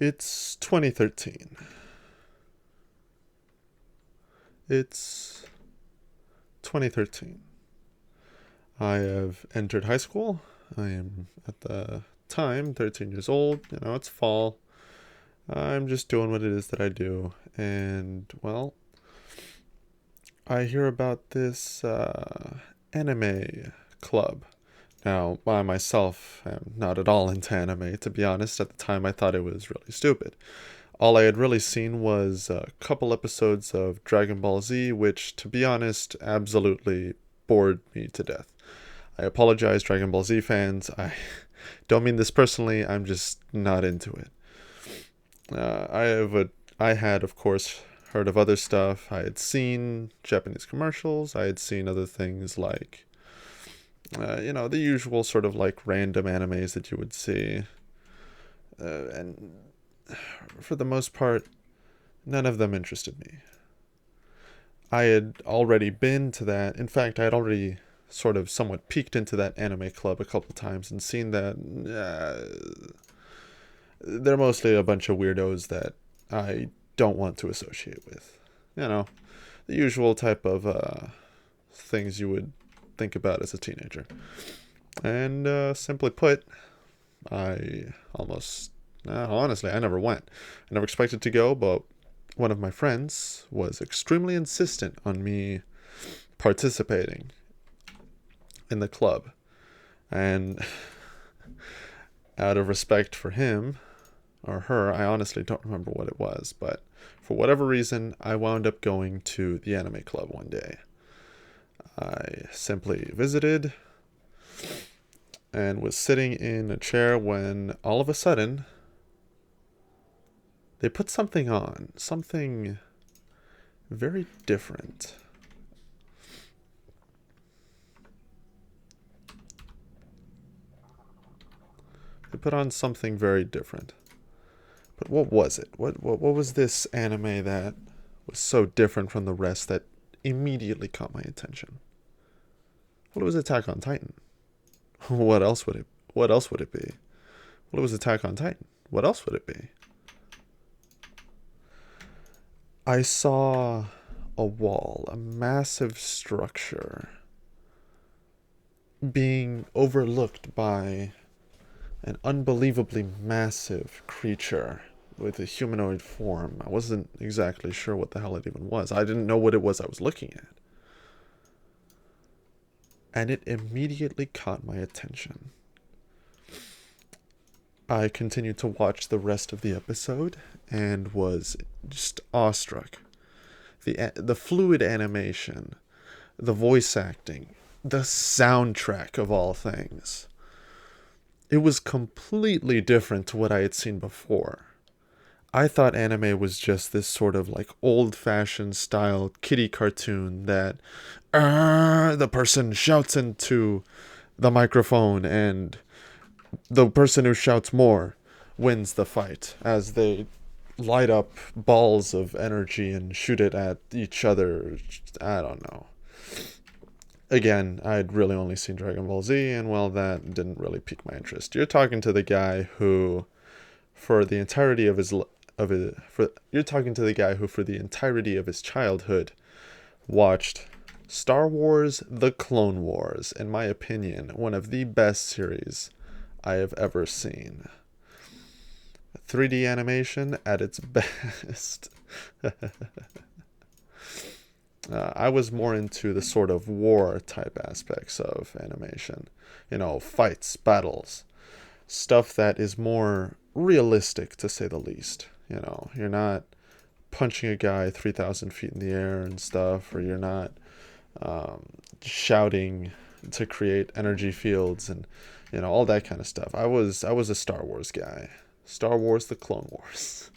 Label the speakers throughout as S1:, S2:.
S1: It's 2013. It's 2013. I have entered high school. I am, at the time, 13 years old. It's fall. I'm just doing what it is that I do. And, well, I hear about this anime club. Now, I myself am not at all into anime, to be honest. At the time, I thought it was really stupid. All I had really seen was a couple episodes of Dragon Ball Z, which, to be honest, absolutely bored me to death. I apologize, Dragon Ball Z fans. I don't mean this personally. I'm just not into it. I had, of course, heard of other stuff. I had seen Japanese commercials. I had seen other things like, the usual sort of like random animes that you would see. And for the most part, none of them interested me. I had already been to that. In fact, I had already sort of somewhat peeked into that anime club a couple times and seen that they're mostly a bunch of weirdos that I don't want to associate with. The usual type of things you would think about as a teenager. And simply put, I almost, honestly, I never went. I never expected to go, but one of my friends was extremely insistent on me participating in the club. And out of respect for him or her, I honestly don't remember what it was, but for whatever reason, I wound up going to the anime club one day. I simply visited and was sitting in a chair when all of a sudden they put something on, something very different. They put on something very different. But what was it? What was this anime that was so different from the rest that immediately caught my attention? Well, it was Attack on Titan. What else would it be? Well, it was Attack on Titan. What else would it be? I saw a wall, a massive structure being overlooked by an unbelievably massive creature with a humanoid form. I wasn't exactly sure what the hell it even was. I didn't know what it was I was looking at. And it immediately caught my attention. I continued to watch the rest of the episode and was just awestruck. The fluid animation, the voice acting, the soundtrack of all things. It was completely different to what I had seen before. I thought anime was just this sort of like old-fashioned style kiddie cartoon that the person shouts into the microphone and the person who shouts more wins the fight as they light up balls of energy and shoot it at each other. I don't know. Again, I'd really only seen Dragon Ball Z, and well, that didn't really pique my interest. You're talking to the guy who, for the entirety of his you're talking to the guy who, for the entirety of his childhood, watched Star Wars: The Clone Wars. In my opinion, one of the best series I have ever seen. 3D animation at its best. I was more into the sort of war type aspects of animation. Fights, battles, stuff that is more realistic, to say the least. You're not punching a guy 3,000 feet in the air and stuff, or you're not shouting to create energy fields and all that kind of stuff. I was a Star Wars guy. Star Wars: The Clone Wars.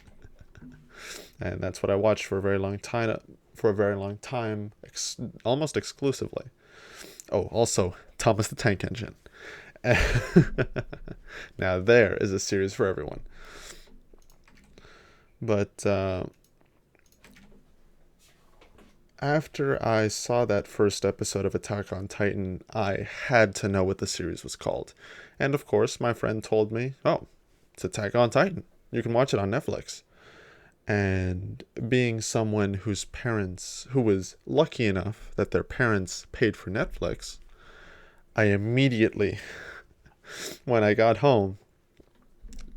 S1: And that's what I watched for a very long time. Almost exclusively. Oh, also Thomas the Tank Engine. Now there is a series for everyone. But after I saw that first episode of Attack on Titan, I had to know what the series was called. And of course, my friend told me, oh, it's Attack on Titan. You can watch it on Netflix. And being someone who was lucky enough that their parents paid for Netflix, I immediately, when I got home,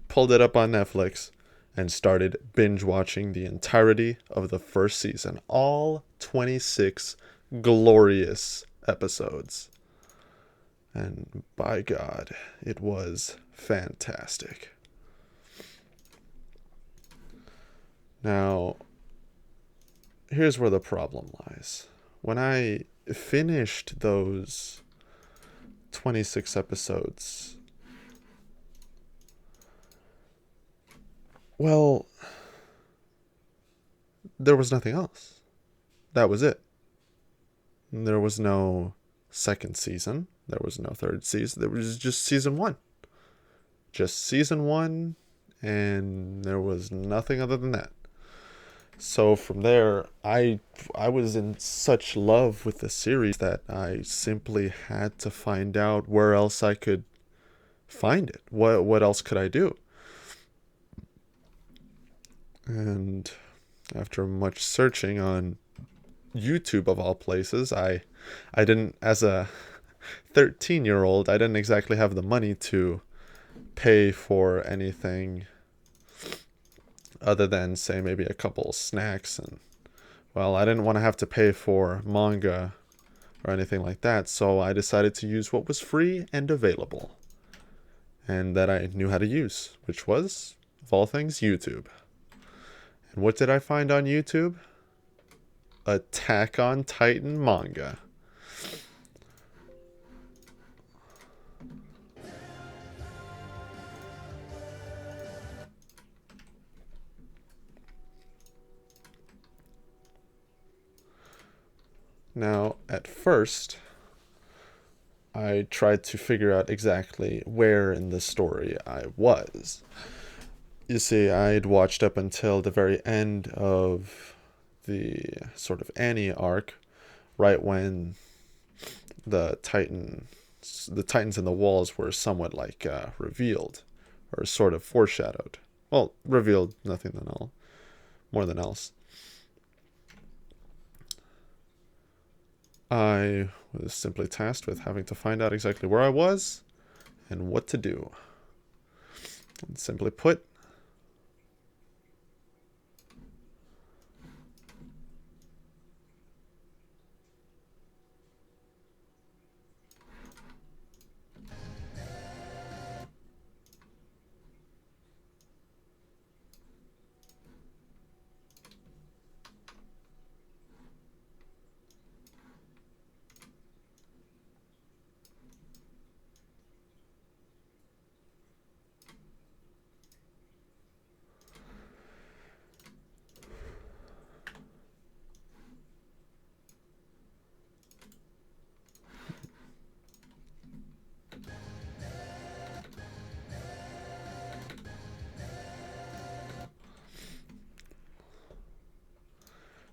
S1: pulled it up on Netflix and started binge watching the entirety of the first season. All 26 glorious episodes. And by God, it was fantastic. Now, here's where the problem lies. When I finished those 26 episodes, well, there was nothing else. That was it. There was no second season. There was no third season. There was just season one. Just season one, and there was nothing other than that. So from there, I was in such love with the series that I simply had to find out where else I could find it. What else could I do? And after much searching on YouTube of all places, I didn't, as a 13-year-old, I didn't exactly have the money to pay for anything other than, say, maybe a couple snacks. And, well, I didn't want to have to pay for manga or anything like that, so I decided to use what was free and available and that I knew how to use, which was, of all things, YouTube. And what did I find on YouTube? Attack on Titan manga. Now, at first, I tried to figure out exactly where in the story I was. You see, I'd watched up until the very end of the sort of Annie arc, right when the titans in the walls were somewhat like revealed, or sort of foreshadowed. Well, revealed more than else. I was simply tasked with having to find out exactly where I was and what to do. And simply put,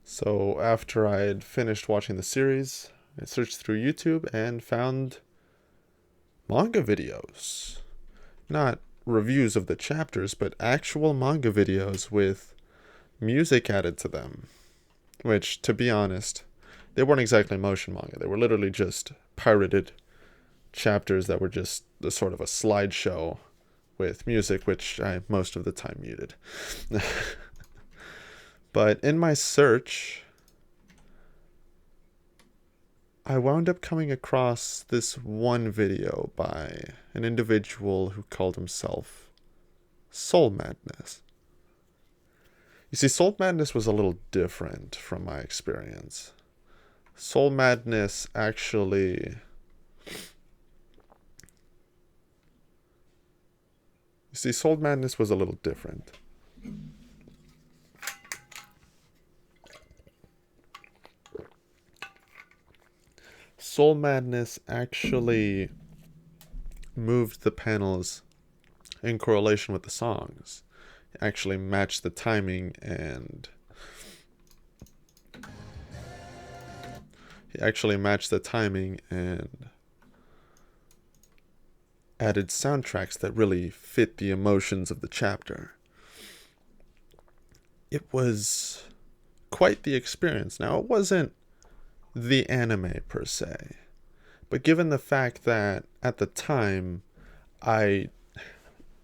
S1: so after I had finished watching the series, I searched through YouTube and found manga videos. Not reviews of the chapters, but actual manga videos with music added to them. Which, to be honest, they weren't exactly motion manga. They were literally just pirated chapters that were just the sort of a slideshow with music, which I most of the time muted. But in my search, I wound up coming across this one video by an individual who called himself Soul Madness. You see, Soul Madness was a little different from my experience. Soul Madness actually... You see, Soul Madness was a little different. Soul Madness actually moved the panels in correlation with the songs. It actually matched the timing and added soundtracks that really fit the emotions of the chapter. it was quite the experience. Now, it wasn't the anime per se, but given the fact that at the time I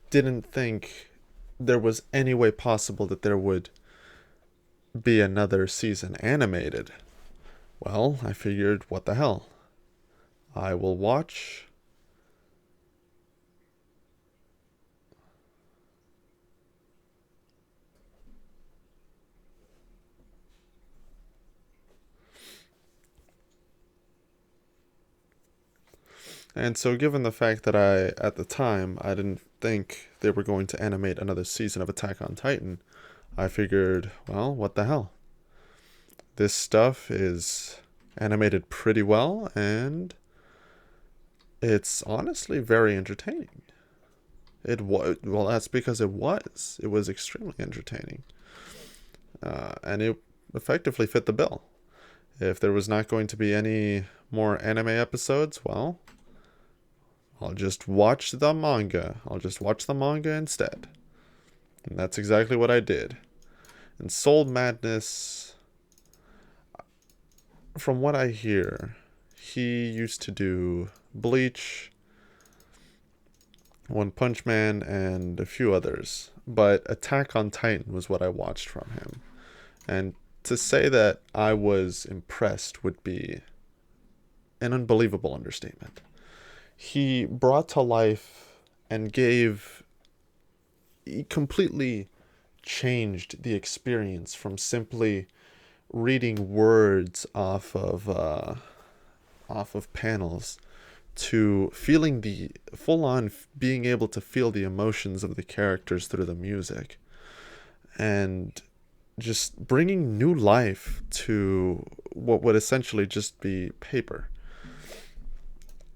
S1: didn't think there was any way possible that there would be another season animated, well, I figured, what the hell? I will watch. And so, given the fact that at the time, I didn't think they were going to animate another season of Attack on Titan, I figured, well, what the hell? This stuff is animated pretty well, and it's honestly very entertaining. Well, that's because it was. It was extremely entertaining, and it effectively fit the bill. If there was not going to be any more anime episodes, well, I'll just watch the manga. I'll just watch the manga instead. And that's exactly what I did. And Soul Madness, from what I hear, he used to do Bleach, One Punch Man, and a few others. But Attack on Titan was what I watched from him. And to say that I was impressed would be an unbelievable understatement. He brought to life and he completely changed the experience from simply reading words off of panels to feeling the full-on being able to feel the emotions of the characters through the music, and just bringing new life to what would essentially just be paper.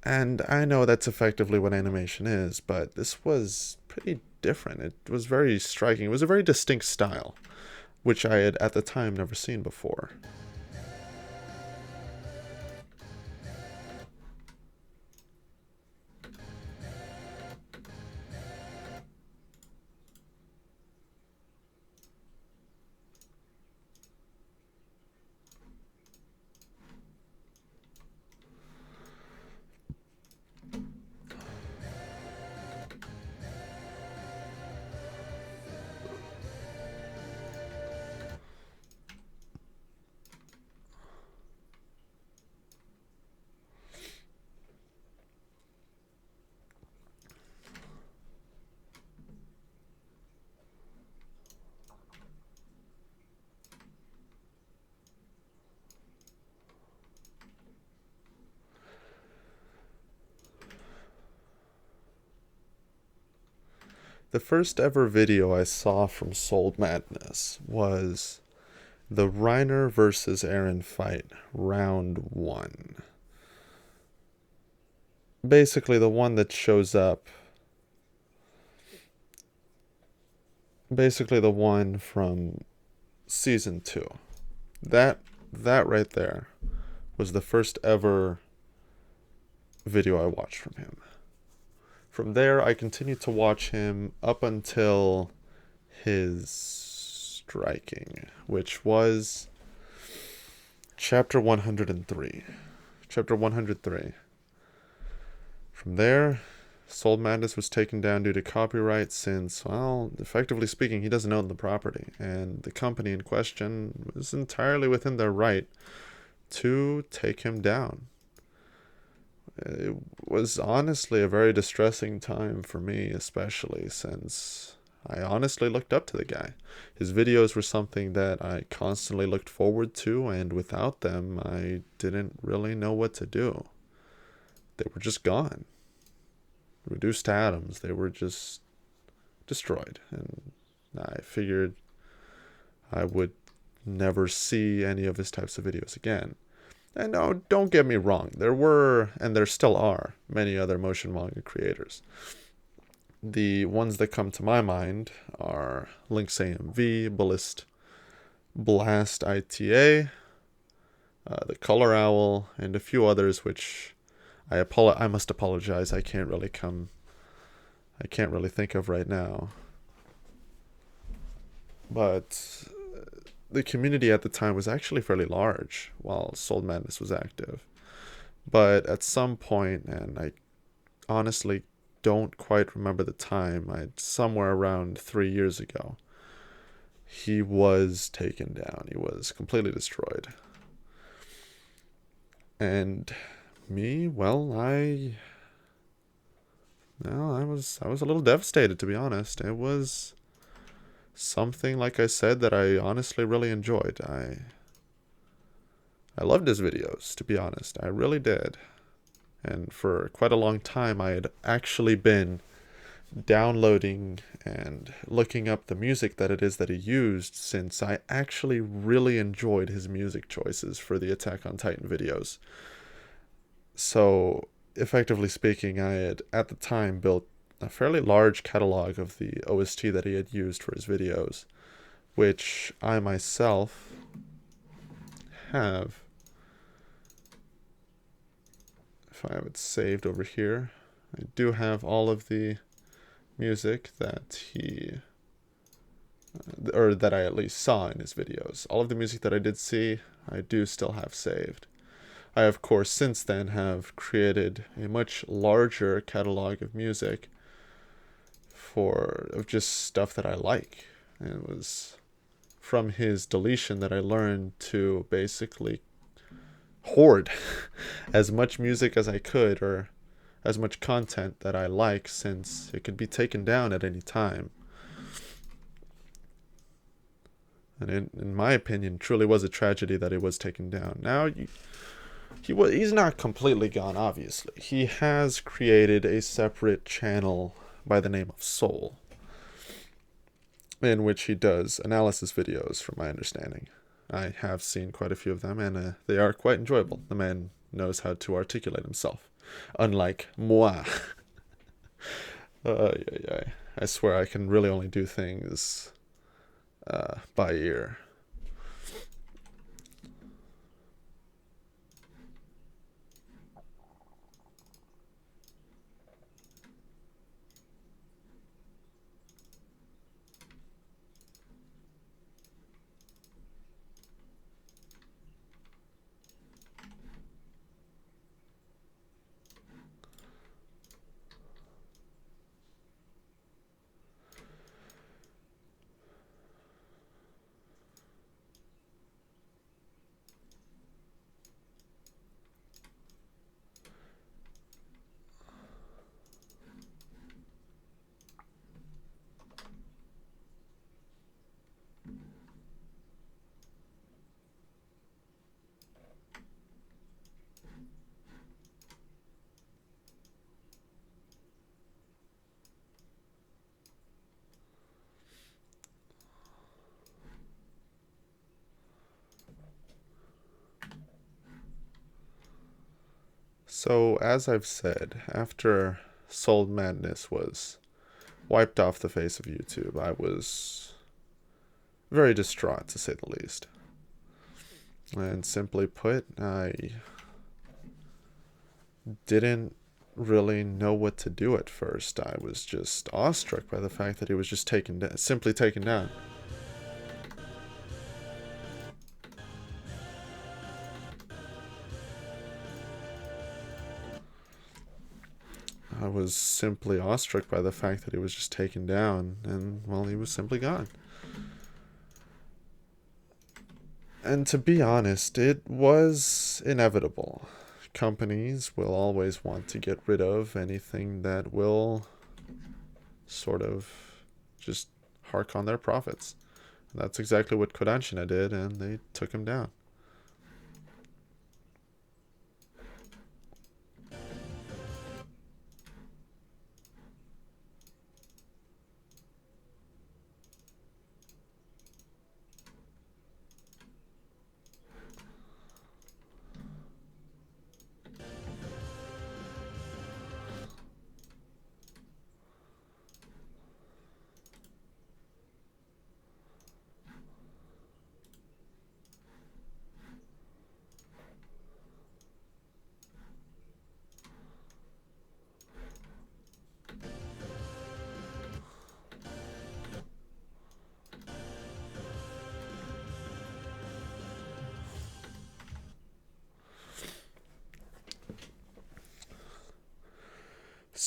S1: And I know that's effectively what animation is, but this was pretty different. It was very striking. It was a very distinct style, which I had at the time never seen before. The first ever video I saw from Soul Madness was the Reiner versus Aaron fight, round 1. Basically, the one that shows up. Basically, the one from season 2. That right there was the first ever video I watched from him. From there, I continued to watch him up until his striking, which was chapter 103. Chapter 103. From there, Soul Madness was taken down due to copyright since, well, effectively speaking, he doesn't own the property, and the company in question was entirely within their right to take him down. It was honestly a very distressing time for me, especially since I honestly looked up to the guy. His videos were something that I constantly looked forward to, and without them, I didn't really know what to do. They were just gone. Reduced to atoms. They were just destroyed. And I figured I would never see any of his types of videos again. And no, don't get me wrong. There were, and there still are, many other motion manga creators. The ones that come to my mind are Lynx AMV, Blast ITA, The Color Owl, and a few others which I must apologize. I can't really think of right now. But the community at the time was actually fairly large while Soul Madness was active. But at some point, and I honestly don't quite remember the time, somewhere around 3 years ago, he was taken down. He was completely destroyed. And me, well, I was a little devastated, to be honest. It was something, like I said, that I honestly really enjoyed. I loved his videos, to be honest. I really did. And for quite a long time, I had actually been downloading and looking up the music that it is that he used, since I actually really enjoyed his music choices for the Attack on Titan videos. So, effectively speaking, I had at the time built a fairly large catalog of the OST that he had used for his videos, which I myself have. If I have it saved over here, I do have all of the music that or that I at least saw in his videos. All of the music that I did see, I do still have saved. I, of course, since then have created a much larger catalog of music of just stuff that I like. And it was from his deletion that I learned to basically hoard as much music as I could, or as much content that I like, since it could be taken down at any time. And in my opinion, truly was a tragedy that it was taken down. Now, he's not completely gone, obviously. He has created a separate channel by the name of Soul, in which he does analysis videos, from my understanding. I have seen quite a few of them, and they are quite enjoyable. The man knows how to articulate himself, unlike moi. I swear I can really only do things by ear. So, as I've said, after Soul Madness was wiped off the face of YouTube, I was very distraught, to say the least. And simply put, I didn't really know what to do at first. I was just awestruck by the fact that he was just simply taken down. I was simply awestruck by the fact that he was just taken down, and, well, he was simply gone. And to be honest, it was inevitable. Companies will always want to get rid of anything that will sort of just hark on their profits. And that's exactly what Kodansha did, and they took him down.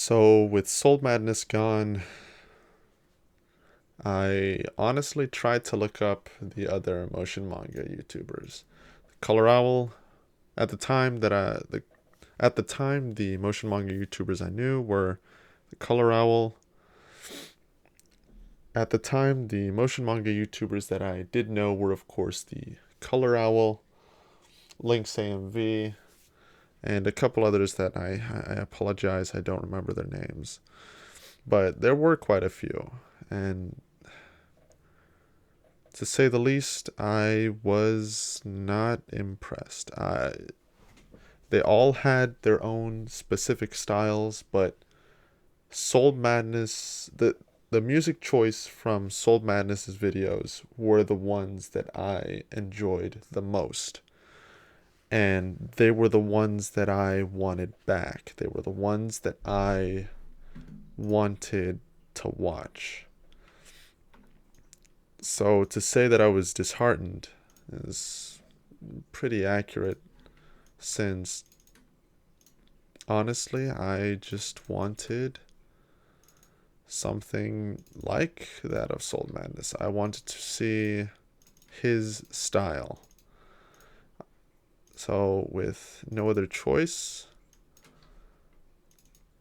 S1: So, with Soul Madness gone, I honestly tried to look up the other motion manga YouTubers. Color Owl, at the time that at the time the motion manga YouTubers I knew were the Color Owl. At the time, the motion manga YouTubers that I did know were, of course, the Color Owl, Lynx AMV, and a couple others that I apologize, I don't remember their names. But there were quite a few, and to say the least, I was not impressed. They all had their own specific styles, but Soul Madness, the music choice from Soul Madness's videos were the ones that I enjoyed the most. And they were the ones that I wanted back. They were the ones that I wanted to watch. So to say that I was disheartened is pretty accurate, since honestly, I just wanted something like that of Soul Madness. I wanted to see his style. So, with no other choice,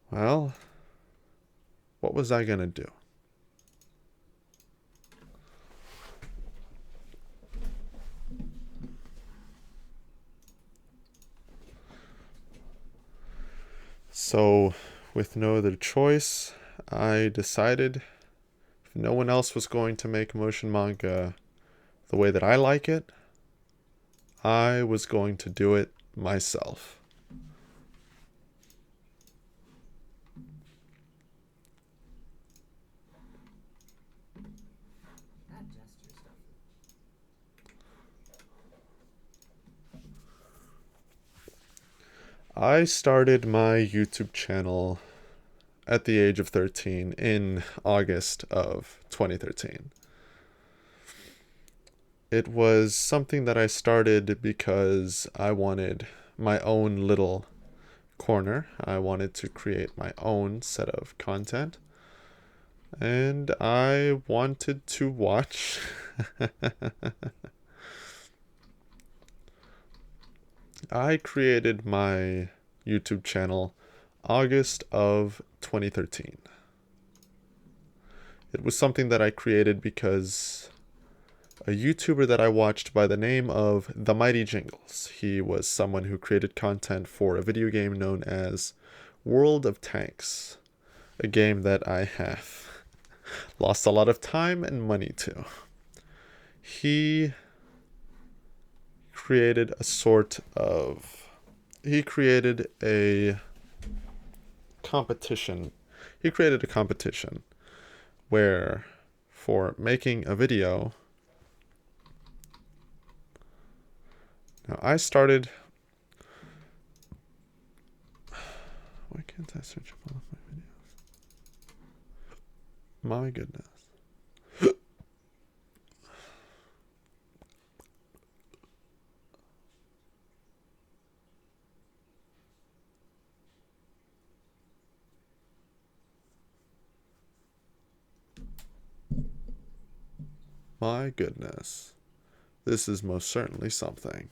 S1: well, what was I gonna do? So, with no other choice, I decided if no one else was going to make motion manga the way that I like it, I was going to do it myself. I started my YouTube channel at the age of 13 in August of 2013. It was something that I started because I wanted my own little corner. I wanted to create my own set of content. And I wanted to watch. I created my YouTube channel August of 2013. It was something that I created because a YouTuber that I watched by the name of The Mighty Jingles. He was someone who created content for a video game known as World of Tanks, a game that I have lost a lot of time and money to. He created a sort of... He created a competition. He created a competition where, for making a video... Now, I started... Why can't I search up all of my videos? My goodness. My goodness. This is most certainly something.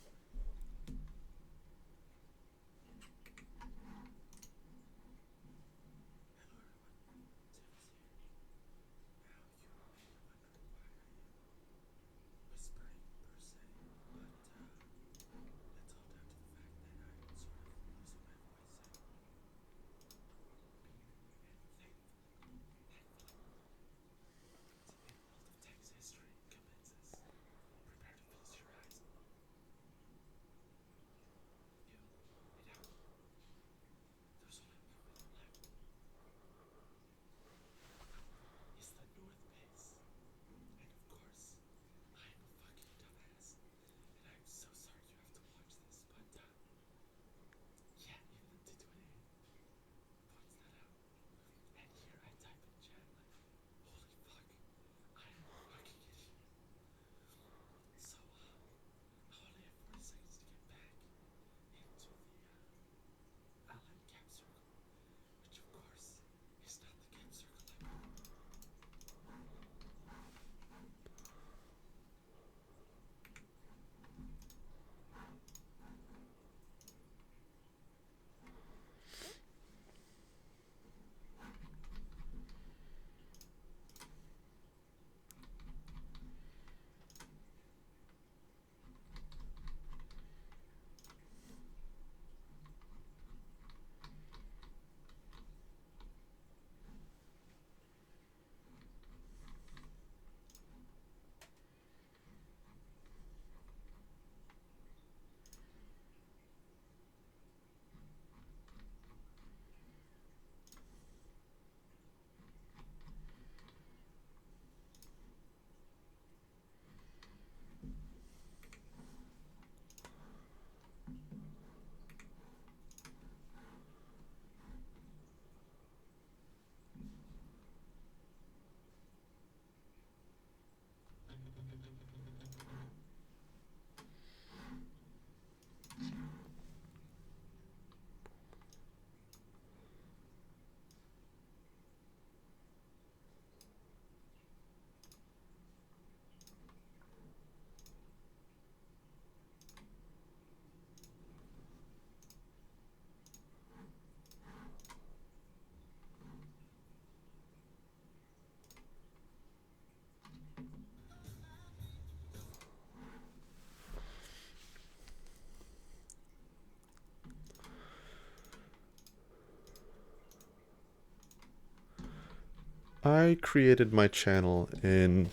S1: I created my channel in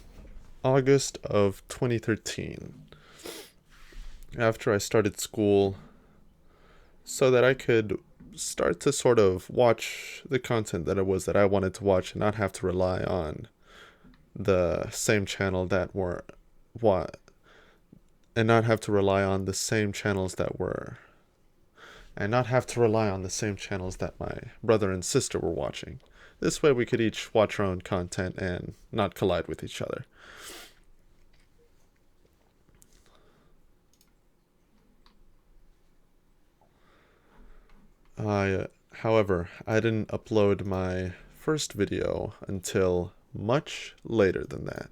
S1: August of 2013 after I started school so that I could start to sort of watch the content that I wanted to watch and not have to rely on the same channel that were what and not have to rely on the same channels that were and not have to rely on the same channels that my brother and sister were watching. This way we could each watch our own content and not collide with each other. However, I didn't upload my first video until much later than that.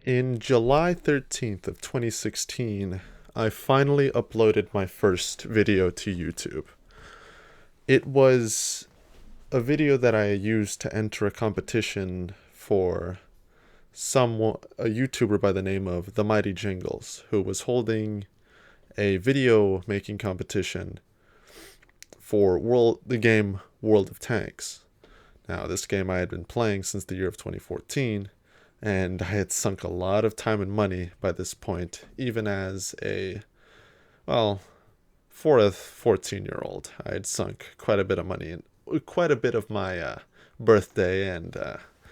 S1: In July 13th of 2016, I finally uploaded my first video to YouTube. It was a video that I used to enter a competition for a YouTuber by the name of The Mighty Jingles, who was holding a video making competition for the game World of Tanks. Now, this game I had been playing since the year of 2014, and I had sunk a lot of time and money by this point, even as for a 14-year-old, I had sunk quite a bit of money and quite a bit of my birthday and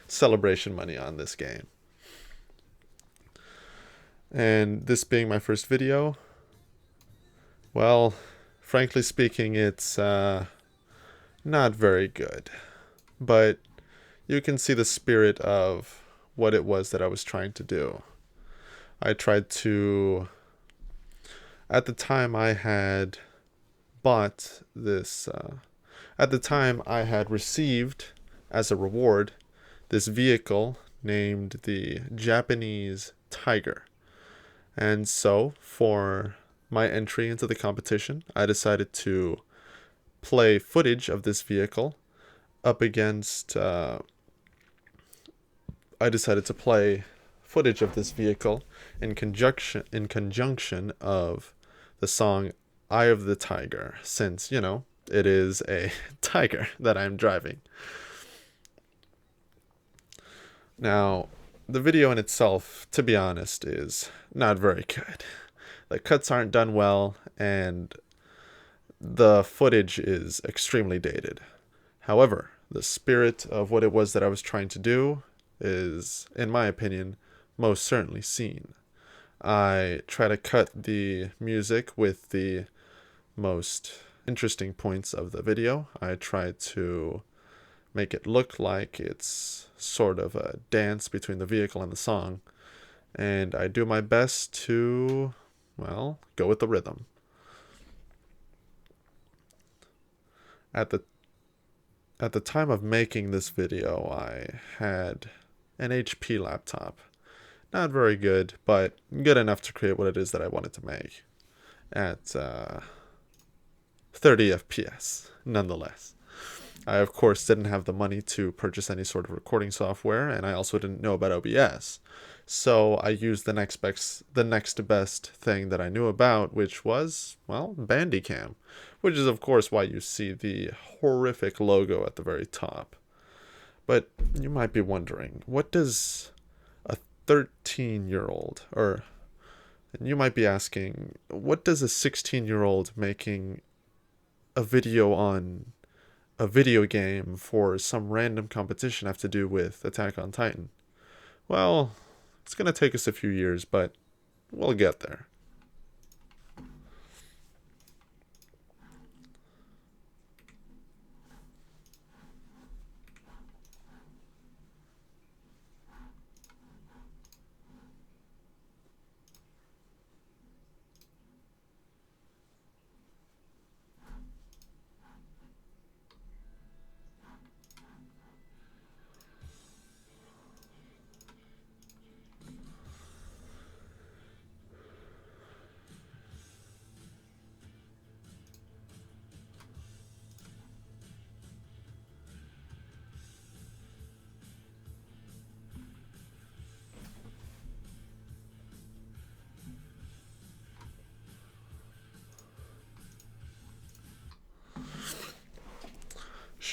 S1: celebration money on this game. And this being my first video, well, frankly speaking, it's not very good. But you can see the spirit of what it was that I was trying to do. I tried to... At the time, I had bought this... at the time, I had received, as a reward, this vehicle named the Japanese Tiger. And so, for my entry into the competition, I decided to play footage of this vehicle up against... I decided to play footage of this vehicle in conjunction of the song Eye of the Tiger, since, it is a tiger that I'm driving. Now, the video in itself, to be honest, is not very good. The cuts aren't done well, and the footage is extremely dated. However, the spirit of what it was that I was trying to do is, in my opinion, most certainly seen. I try to cut the music with the most interesting points of the video. I try to make it look like it's sort of a dance between the vehicle and the song. And I do my best to, go with the rhythm. At the time of making this video, I had an HP laptop. Not very good, but good enough to create what it is that I wanted to make at 30 FPS, nonetheless. I, of course, didn't have the money to purchase any sort of recording software, and I also didn't know about OBS. So I used the next best thing that I knew about, which was, Bandicam, which is, of course, why you see the horrific logo at the very top. But you might be wondering, what does a 13-year-old, and you might be asking, what does a 16-year-old making a video on a video game for some random competition have to do with Attack on Titan? Well, it's going to take us a few years, but we'll get there.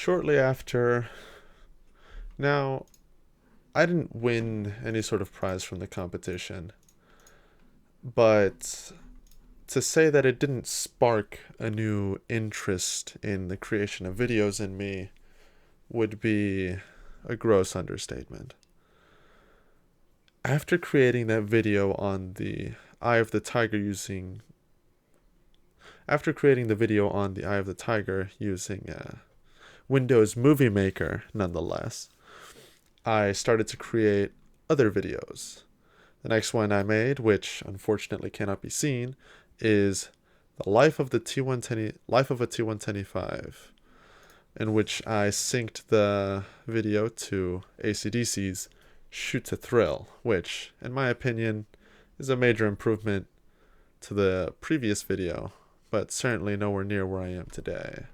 S1: shortly after, now, I didn't win any sort of prize from the competition, but to say that it didn't spark a new interest in the creation of videos in me would be a gross understatement. After creating that video on the Eye of the Tiger using Windows Movie Maker, nonetheless, I started to create other videos. The next one I made, which unfortunately cannot be seen, is the life of a T125, in which I synced the video to AC/DC's Shoot to Thrill, which, in my opinion, is a major improvement to the previous video, but certainly nowhere near where I am today.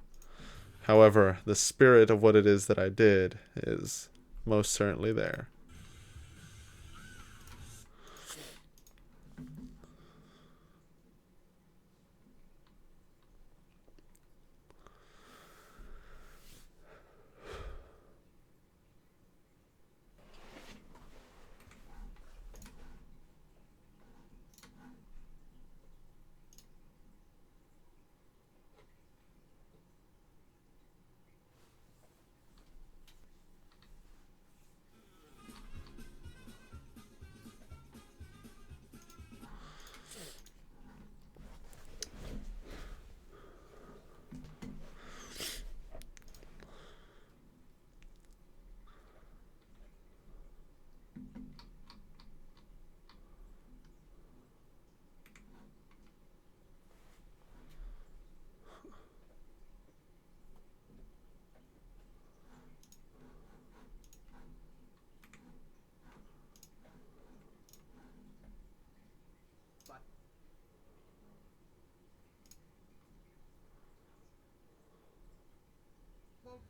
S1: However, the spirit of what it is that I did is most certainly there.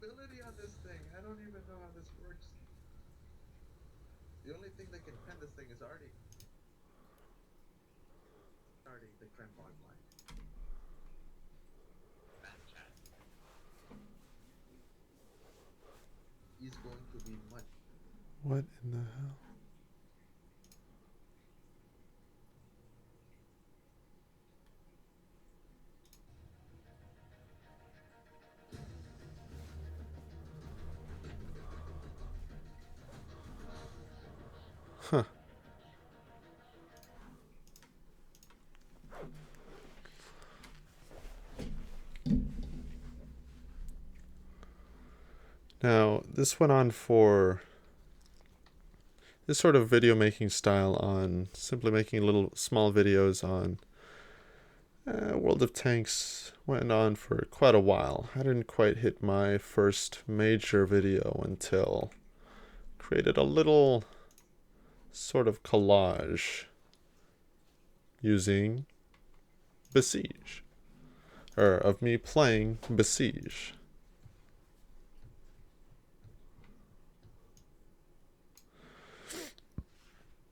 S2: Mobility on this thing. I don't even know how this works. The only thing that can pen this thing is Artie. Artie, the crampon line. Fat cat. He's going to be much.
S1: What in the hell? Huh. Now, this went on for this sort of video making style on simply making little small videos on World of Tanks went on for quite a while. I didn't quite hit my first major video until created a little sort of collage using Besiege, or of me playing Besiege.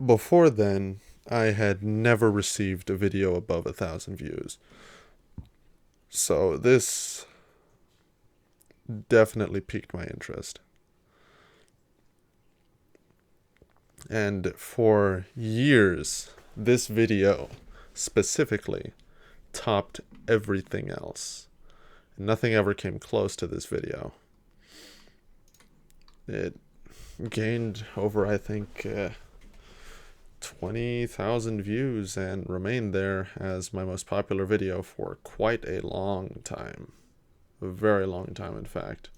S1: Before then, I had never received a video above 1,000 views. So this definitely piqued my interest. And for years, this video specifically topped everything else. Nothing ever came close to this video. It gained over, I think, 20,000 views and remained there as my most popular video for quite a long time. A very long time, in fact.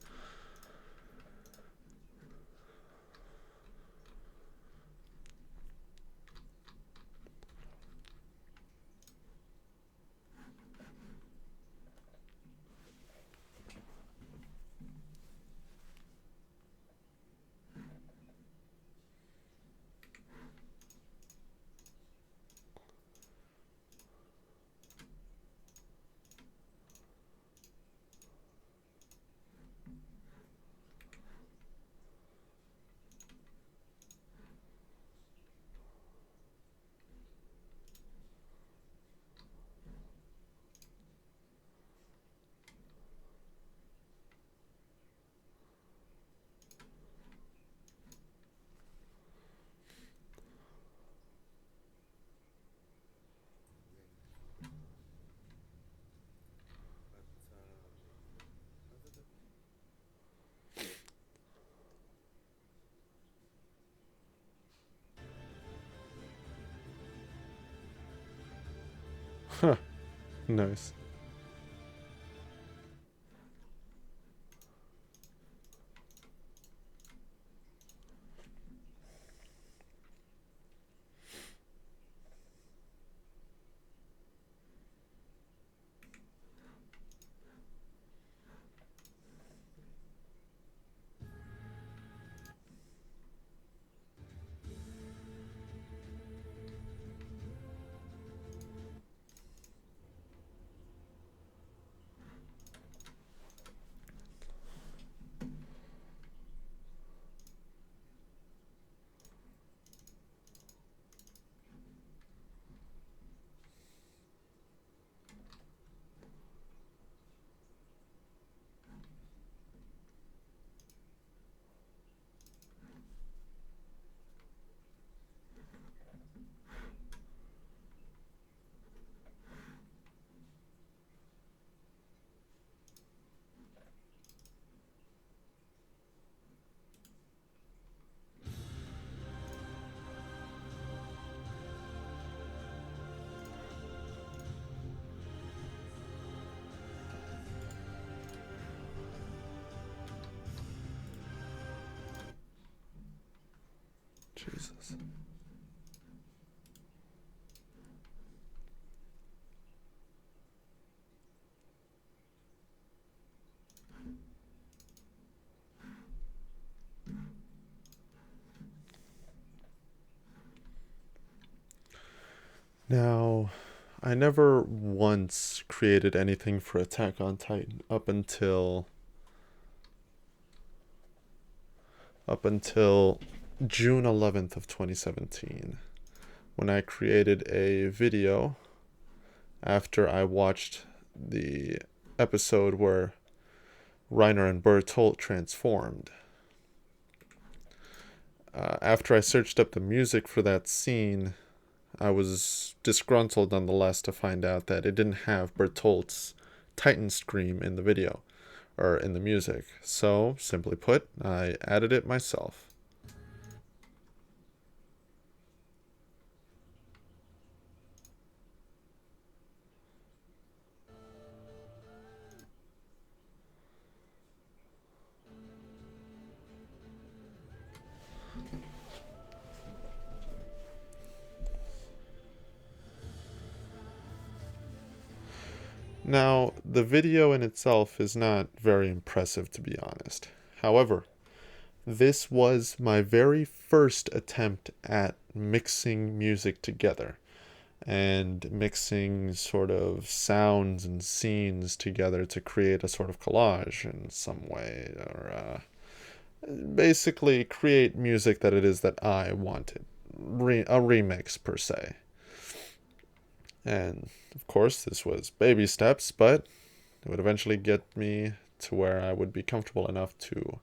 S1: Huh. Nice. Jesus. Now, I never once created anything for Attack on Titan up until June 11th of 2017, when I created a video after I watched the episode where Reiner and Bertolt transformed. After I searched up the music for that scene, I was disgruntled nonetheless to find out that it didn't have Bertolt's Titan scream in the video, or in the music. So, simply put, I added it myself. Now, the video in itself is not very impressive, to be honest. However, this was my very first attempt at mixing music together and mixing sort of sounds and scenes together to create a sort of collage in some way, or basically create music that it is that I wanted. A remix, per se. And of course, this was baby steps, but it would eventually get me to where I would be comfortable enough to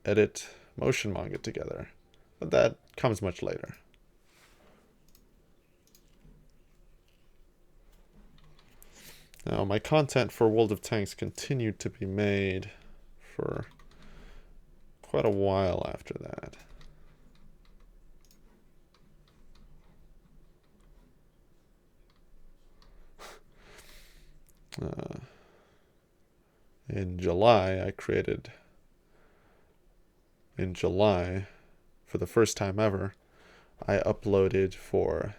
S1: edit motion manga together. But that comes much later. Now, my content for World of Tanks continued to be made for quite a while after that. In July, for the first time ever, I uploaded for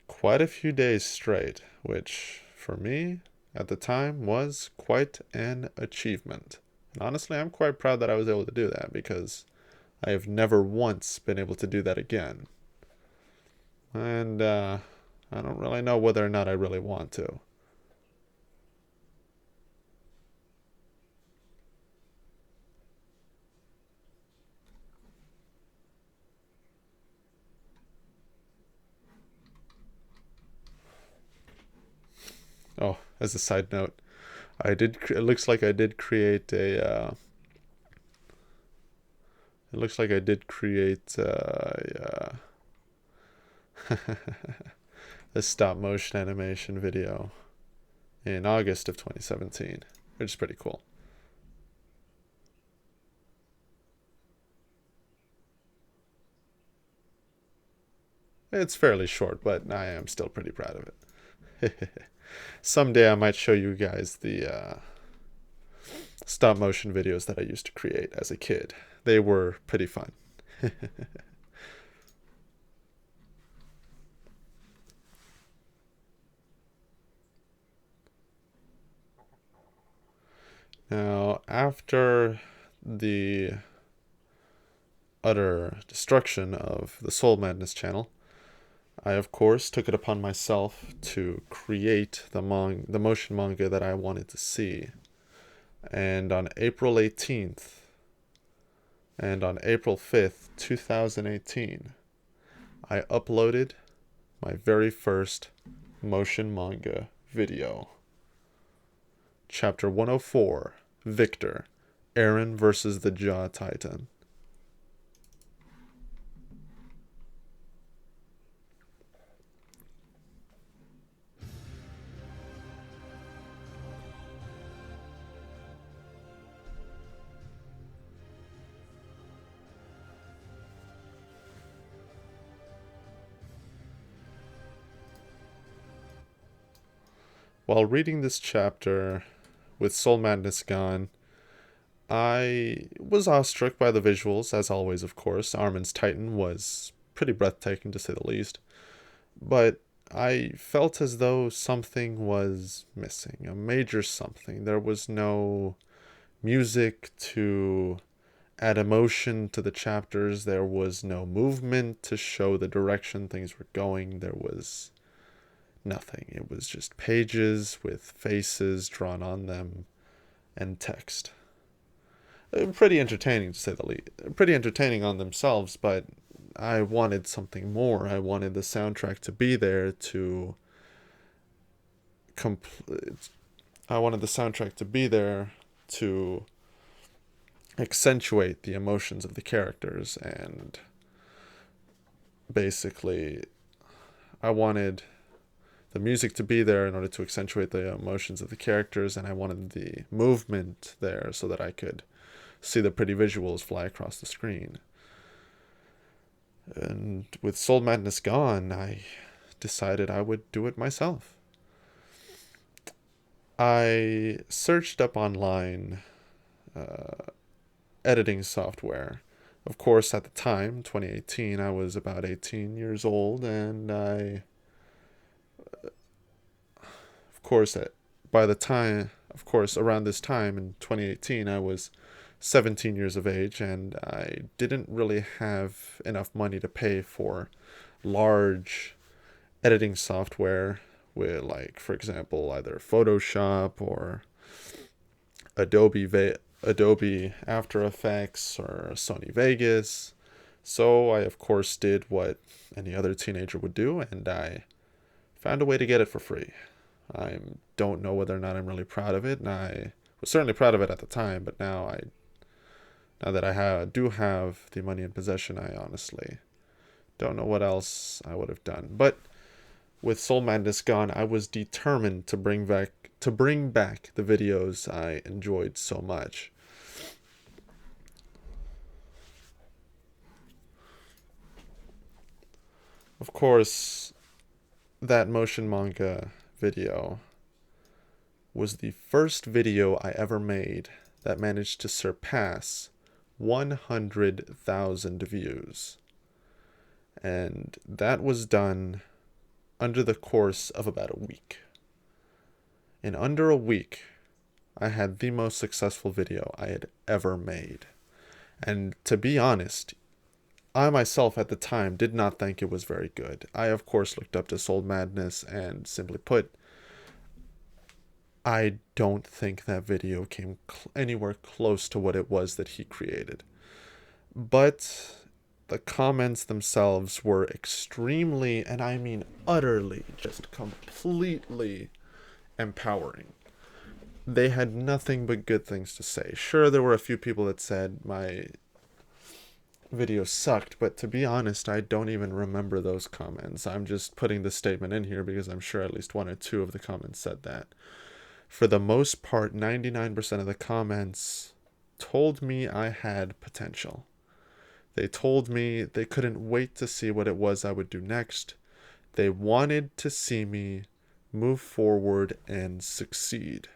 S1: quite a few days straight, which, for me, at the time, was quite an achievement. And honestly, I'm quite proud that I was able to do that, because I have never once been able to do that again. And, I don't really know whether or not I really want to. Oh, as a side note, it looks like I did create a stop motion animation video in August of 2017, which is pretty cool. It's fairly short, but I am still pretty proud of it. Someday I might show you guys the stop motion videos that I used to create as a kid. They were pretty fun. Now, after the utter destruction of the Soul Madness channel, I of course took it upon myself to create the motion manga that I wanted to see. And on April 18th and on April 5th, 2018, I uploaded my very first motion manga video. Chapter 104, Victor, Eren versus the Jaw Titan. While reading this chapter, with Soul Madness gone, I was awestruck by the visuals, as always, of course. Armin's Titan was pretty breathtaking, to say the least. But I felt as though something was missing, a major something. There was no music to add emotion to the chapters. There was no movement to show the direction things were going. There was nothing. It was just pages with faces drawn on them and text. Pretty entertaining, to say the least. Pretty entertaining on themselves, but I wanted something more. I wanted the soundtrack to be there to I wanted the soundtrack to be there to accentuate the emotions of the characters, and basically I wanted the music to be there in order to accentuate the emotions of the characters, and I wanted the movement there so that I could see the pretty visuals fly across the screen. And with Soul Madness gone, I decided I would do it myself. I searched up online editing software. Of course, at the time, 2018, I was about 18 years old, and around this time in 2018, I was 17 years of age, and I didn't really have enough money to pay for large editing software with, like, for example, either Photoshop or Adobe After Effects or Sony Vegas. So I, of course, did what any other teenager would do, and I found a way to get it for free. I don't know whether or not I'm really proud of it, and I was certainly proud of it at the time, but now that I do have the money in possession, I honestly don't know what else I would have done. But with Soul Madness gone, I was determined to bring back the videos I enjoyed so much. Of course, that motion manga video was the first video I ever made that managed to surpass 100,000 views. And that was done under the course of about a week. In under a week, I had the most successful video I had ever made. And to be honest, I myself at the time did not think it was very good. I, of course, looked up to Soul Madness, and simply put, I don't think that video came anywhere close to what it was that he created. But the comments themselves were extremely, and I mean utterly, just completely empowering. They had nothing but good things to say. Sure, there were a few people that said my video sucked, but to be honest, I don't even remember those comments. I'm just putting the statement in here because I'm sure at least one or two of the comments said that. For the most part, 99% of the comments told me I had potential. They told me they couldn't wait to see what it was I would do next. They wanted to see me move forward and succeed.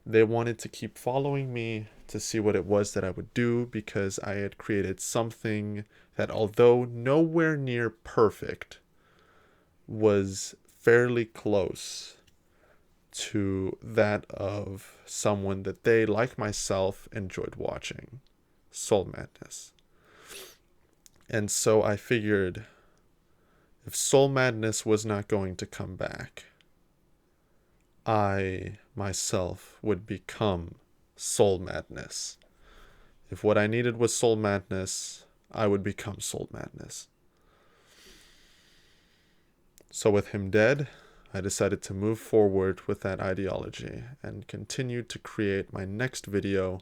S1: They wanted to keep following me to see what it was that I would do, because I had created something that, although nowhere near perfect, was fairly close to that of someone that they, like myself, enjoyed watching, Soul Madness. And so I figured, if Soul Madness was not going to come back, I myself would become Soul Madness. If what I needed was Soul Madness, I would become Soul Madness. So with him dead, I decided to move forward with that ideology and continued to create my next video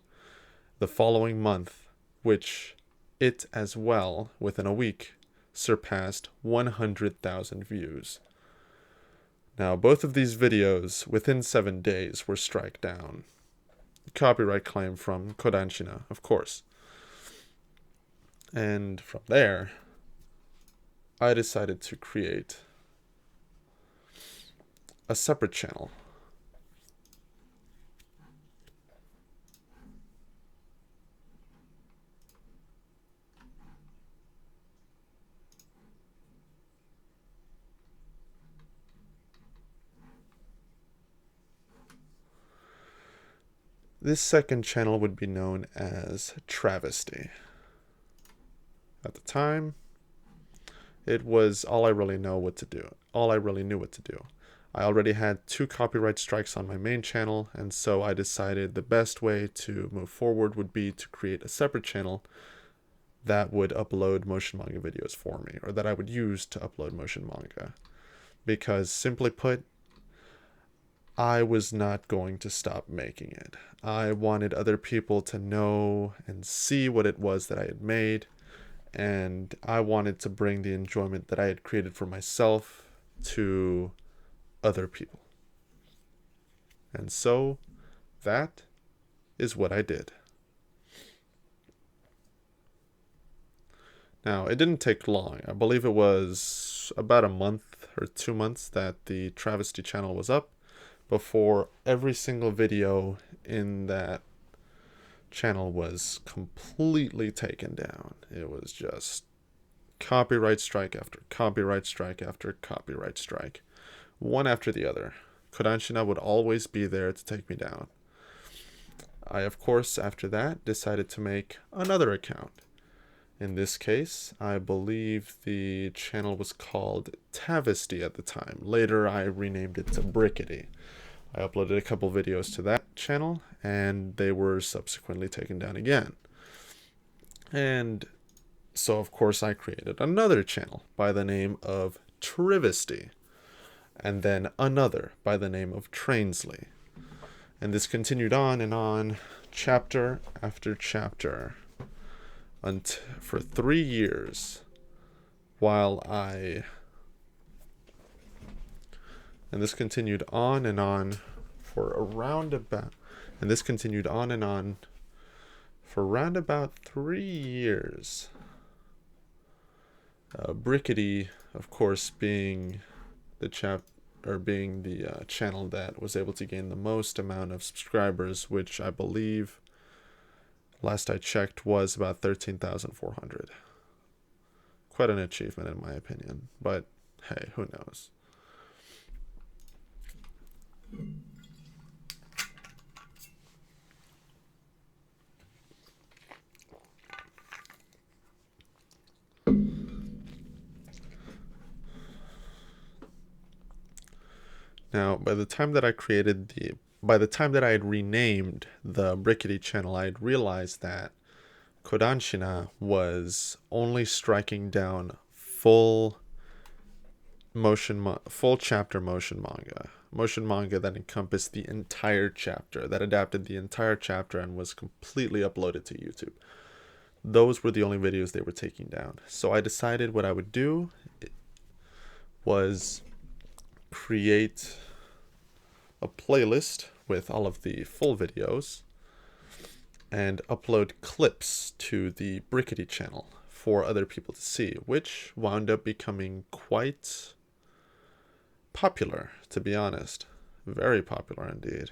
S1: the following month, which it as well, within a week, surpassed 100,000 views. Now, both of these videos, within 7 days, were struck down. Copyright claim from Kodansha, of course. And from there, I decided to create a separate channel. This second channel would be known as Travesty. At the time, it was all I really knew what to do. I already had 2 copyright strikes on my main channel, and so I decided the best way to move forward would be to create a separate channel that would upload motion manga videos for me, or that I would use to upload motion manga. Because, simply put, I was not going to stop making it. I wanted other people to know and see what it was that I had made, and I wanted to bring the enjoyment that I had created for myself to other people. And so, that is what I did. Now, it didn't take long. I believe it was about a month or 2 months that the Travesty channel was up before every single video in that channel was completely taken down. It was just copyright strike after copyright strike after copyright strike, one after the other. Kodansha would always be there to take me down. I, of course, after that, decided to make another account. In this case, I believe the channel was called Travesty at the time. Later, I renamed it to Brickety. I uploaded a couple videos to that channel, and they were subsequently taken down again. And so, of course, I created another channel by the name of Travesty, and then another by the name of Trainsley. And this continued on, chapter after chapter, for 3 years, and this continued on for around about, and this continued on for round about 3 years. Brickety, of course, being the channel that was able to gain the most amount of subscribers, which I believe, last I checked, was about 13,400. Quite an achievement in my opinion, but hey, who knows? Now, by the time that I had renamed the Brickety channel, I had realized that Kodansha was only striking down full chapter motion manga that encompassed the entire chapter, that adapted the entire chapter and was completely uploaded to YouTube. Those were the only videos they were taking down. So I decided what I would do was create a playlist with all of the full videos and upload clips to the Brickety channel for other people to see, which wound up becoming quite popular, to be honest. Very popular indeed.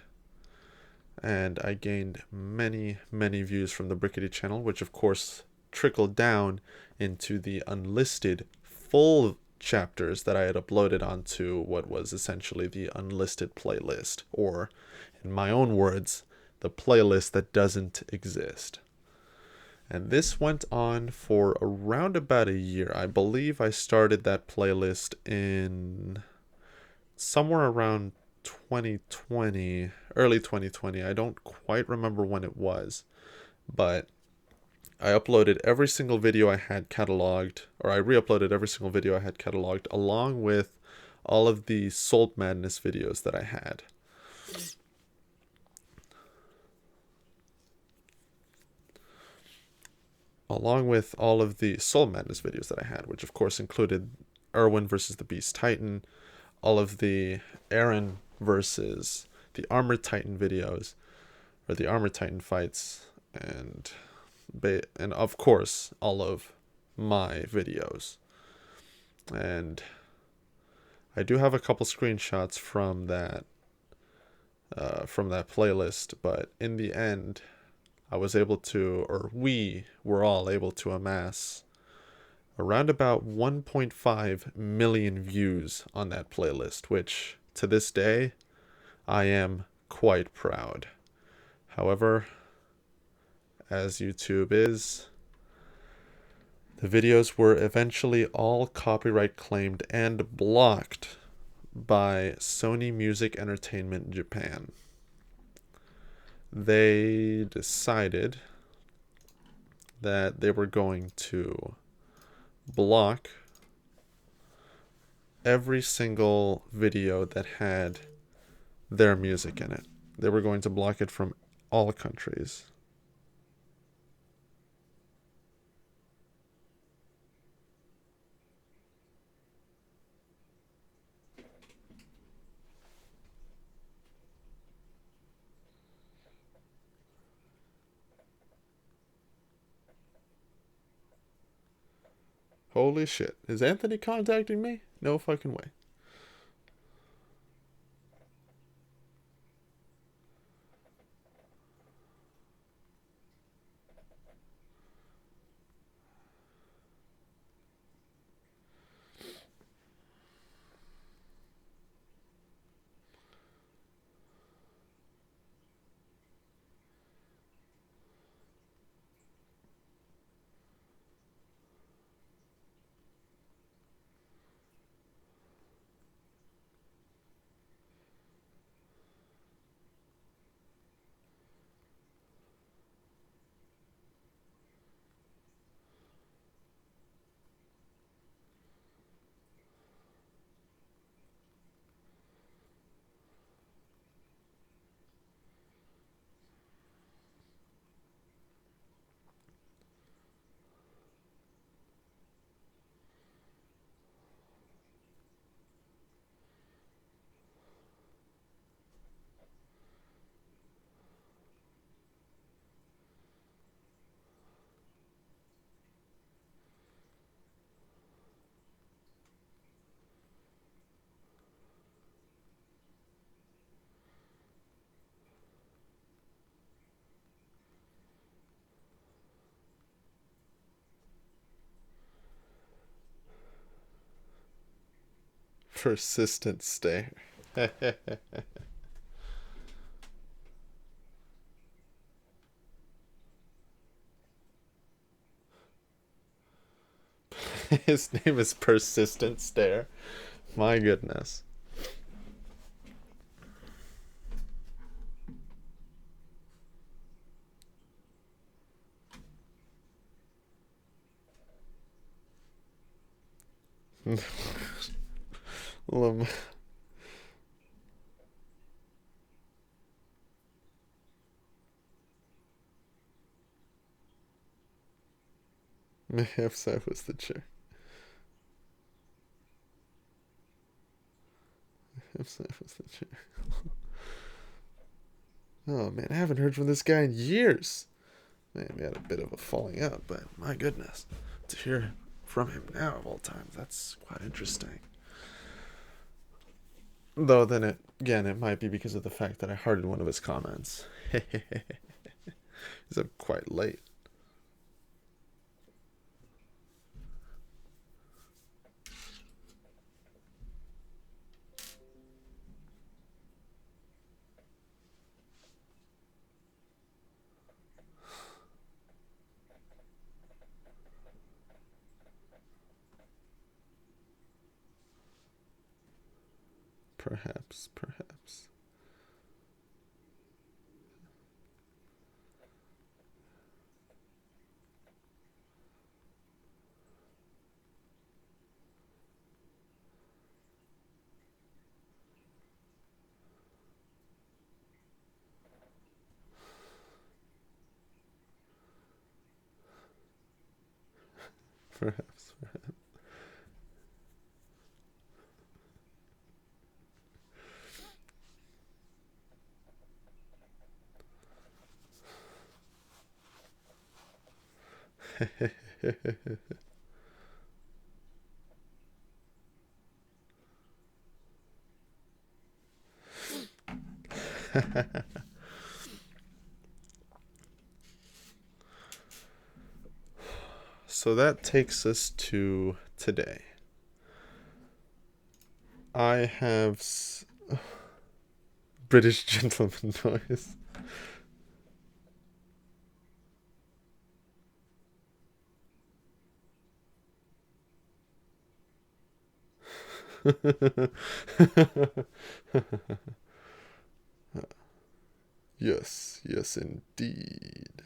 S1: And I gained many, many views from the Brickety channel, which of course trickled down into the unlisted full chapters that I had uploaded onto what was essentially the unlisted playlist, or, in my own words, the playlist that doesn't exist. And this went on for around about a year. I believe I started that playlist in somewhere around 2020, early 2020. I don't quite remember when it was, but I uploaded every single video I had cataloged, or I re-uploaded every single video I had cataloged, along with all of the Soul Madness videos that I had. Along with all of the Soul Madness videos that I had, which of course included Erwin versus the Beast Titan, all of the Eren versus the Armored Titan videos, or the Armored Titan fights, and of course all of my videos. And I do have a couple screenshots from that playlist, but in the end, I was able to, or we were all able to amass around about 1.5 million views on that playlist, which to this day I am quite proud. However, as YouTube is, the videos were eventually all copyright claimed and blocked by Sony Music Entertainment Japan. They decided that they were going to block every single video that had their music in it. They were going to block it from all countries. Holy shit. Is Anthony contacting me? No fucking way. Persistent stare. His name is Persistent Stare. My goodness. Mayhap's was the chair. Mayhap's was the chair. Oh man, I haven't heard from this guy in years. Man, we had a bit of a falling out, but my goodness, to hear from him now of all times, that's quite interesting. Though then again, it might be because of the fact that I hearted one of his comments. He's up quite late. Perhaps, perhaps. Perhaps, perhaps. So that takes us to today. I have British gentleman noise. Yes, yes, indeed.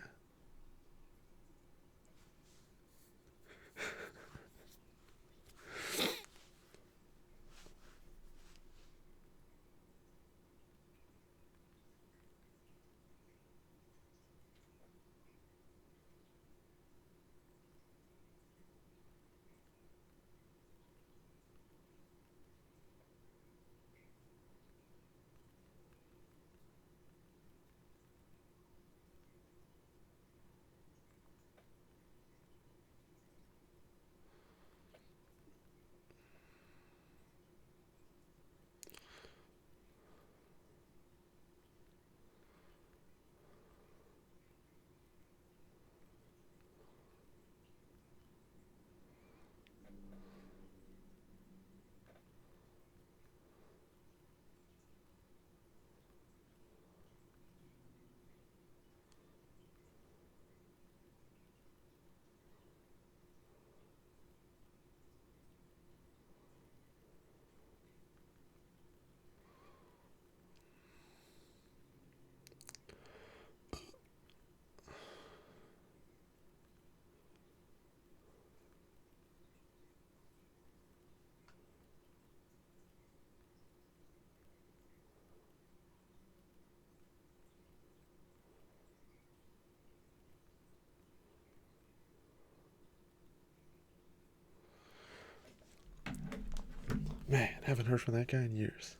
S1: Man, haven't heard from that guy in years.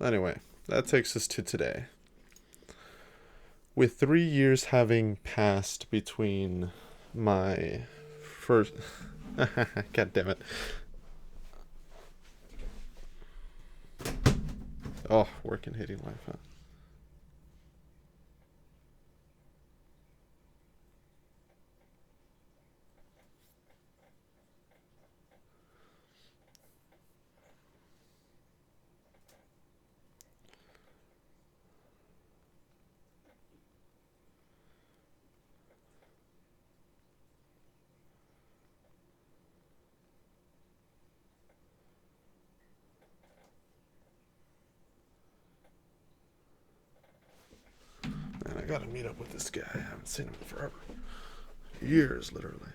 S1: Anyway, that takes us to today. With 3 years having passed between my first. God damn it. Oh, work and hating life, huh? Man, I gotta meet up with this guy. I haven't seen him in forever. Years, literally.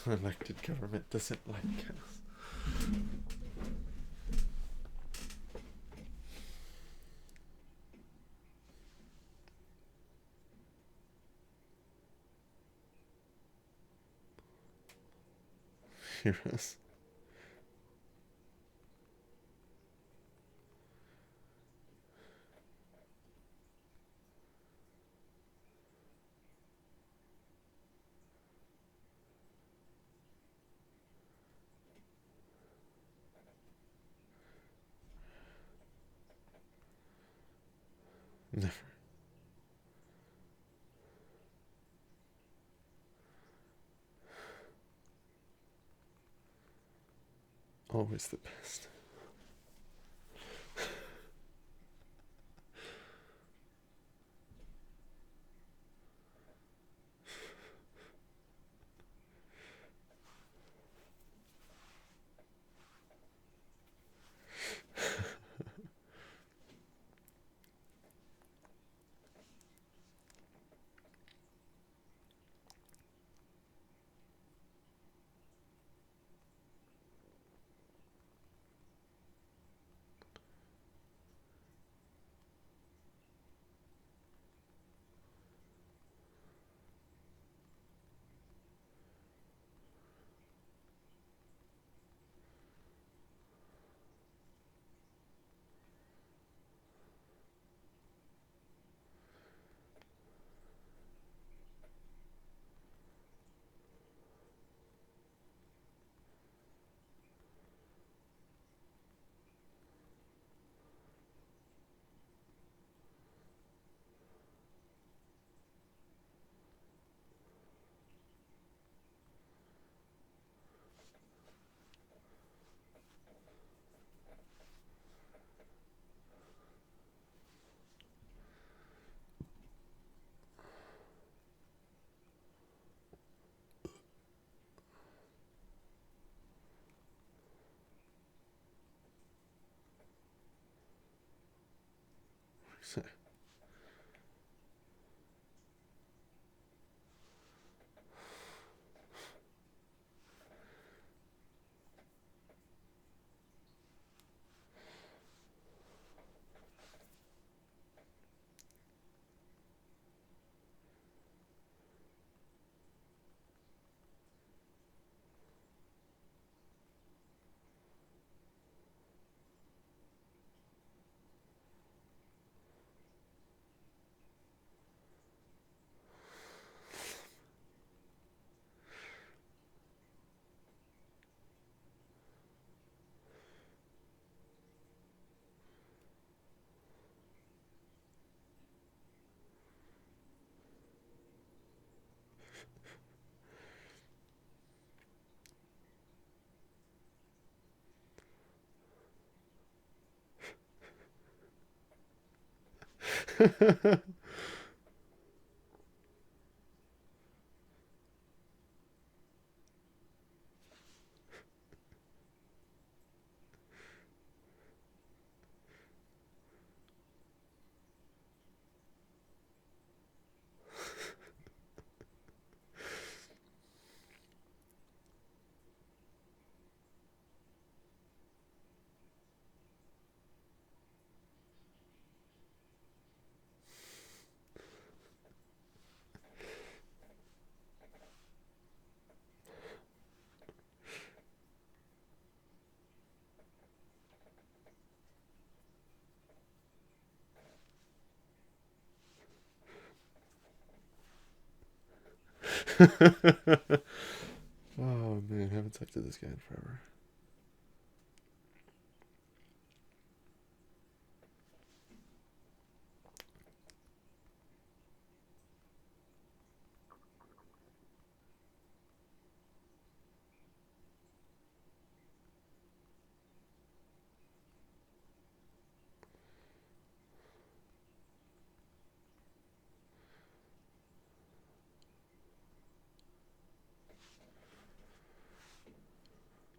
S1: Elected government doesn't like us. Heroes. Never. Always the best. Oh man, I haven't talked to this guy in forever.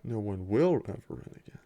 S1: No one will ever run again.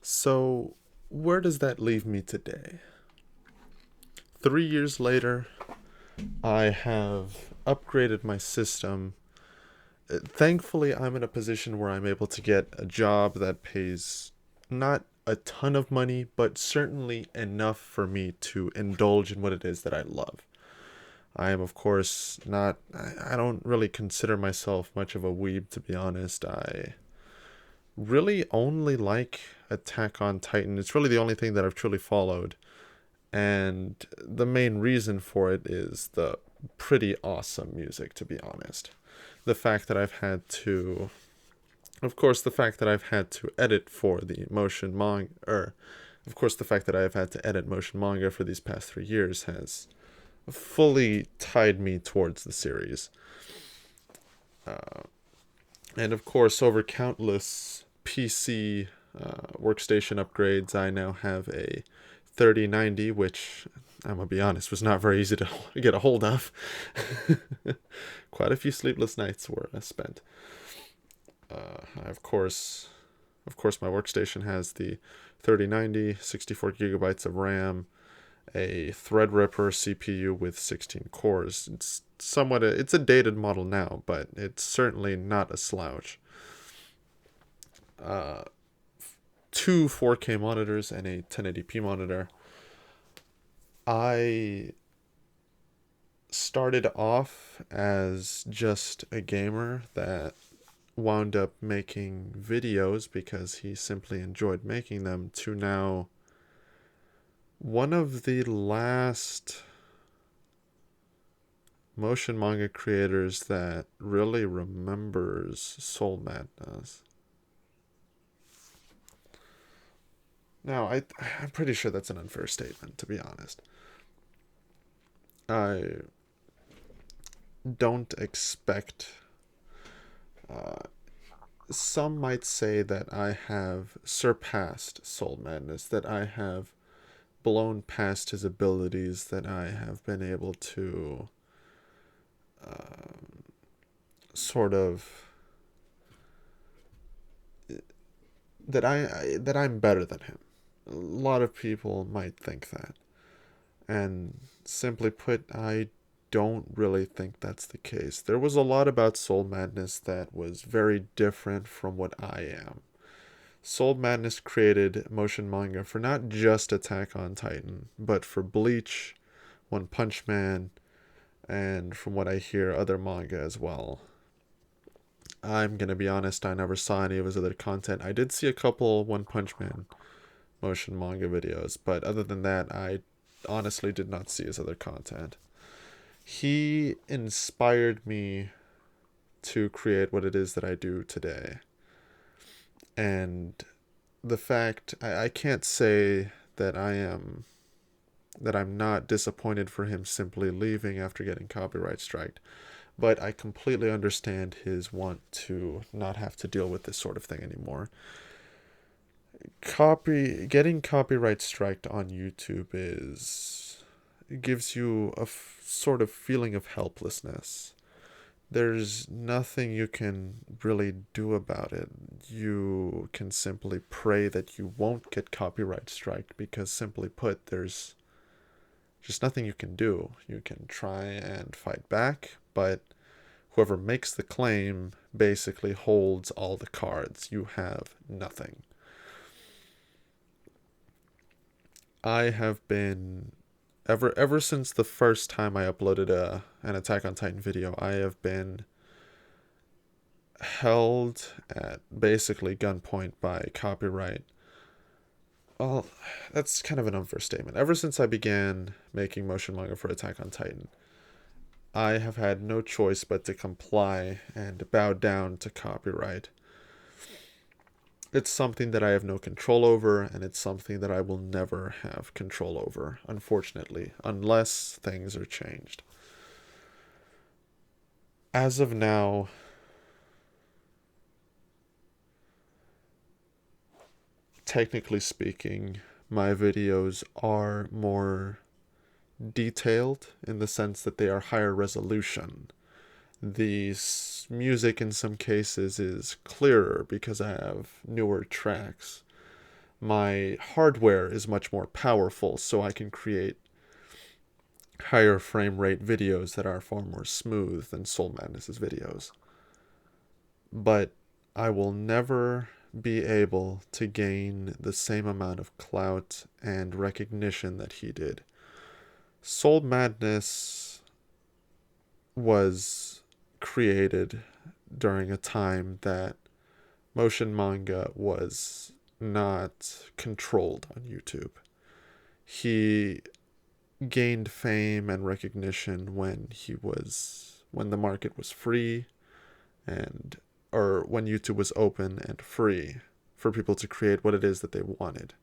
S1: So, where does that leave me today? 3 years later, I have upgraded my system. Thankfully, I'm in a position where I'm able to get a job that pays not a ton of money, but certainly enough for me to indulge in what it is that I love. I am, of course, not. I don't really consider myself much of a weeb, to be honest. I really only like Attack on Titan. It's really the only thing that I've truly followed. And the main reason for it is the pretty awesome music, to be honest. The fact that I've had to, of course, the fact that I've had to edit for the motion manga, or, of course, the fact that I've had to edit motion manga for these past 3 years has fully tied me towards the series. And of course, over countless PC workstation upgrades, I now have a 3090, which I'm gonna be honest was not very easy to get a hold of. Quite a few sleepless nights were spent. Of course, my workstation has the 3090, 64 gigabytes of RAM, a Threadripper CPU with 16 cores. It's a dated model now, but it's certainly not a slouch. uh, two 4K monitors and a 1080p monitor. I started off as just a gamer that wound up making videos because he simply enjoyed making them, to now one of the last motion manga creators that really remembers Soul Madness. Now, I'm pretty sure that's an unfair statement, to be honest. I don't expect. Uh, some might say that I have surpassed Soul Madness, that I have blown past his abilities, that I have been able to sort of that I'm better than him. A lot of people might think that. And simply put, I don't really think that's the case. There was a lot about Soul Madness that was very different from what I am. Soul Madness created motion manga for not just Attack on Titan, but for Bleach, One Punch Man, and from what I hear, other manga as well. I'm gonna be honest, I never saw any of his other content. I did see a couple One Punch Man motion manga videos, but other than that, I honestly did not see his other content. He inspired me to create what it is that I do today. And the fact, I can't say that I'm not disappointed for him simply leaving after getting copyright striked, but I completely understand his want to not have to deal with this sort of thing anymore. Getting copyright striked on YouTube is, it gives you a sort of feeling of helplessness. There's nothing you can really do about it. You can simply pray that you won't get copyright striked, because simply put, there's just nothing you can do. You can try and fight back, but whoever makes the claim basically holds all the cards. You have nothing. I have been ever since the first time I uploaded an Attack on Titan video, I have been held at basically gunpoint by copyright. Well, that's kind of an unfair statement. Ever since I began making motion manga for Attack on Titan, I have had no choice but to comply and bow down to copyright. It's something that I have no control over, and it's something that I will never have control over, unfortunately, unless things are changed. As of now, technically speaking, my videos are more detailed in the sense that they are higher resolution. The music in some cases is clearer because I have newer tracks. My hardware is much more powerful, so I can create higher frame rate videos that are far more smooth than Soul Madness's videos. But I will never be able to gain the same amount of clout and recognition that he did. Soul Madness was created during a time that motion manga was not controlled on YouTube. He gained fame and recognition when the market was free, and or when YouTube was open and free for people to create what it is that they wanted.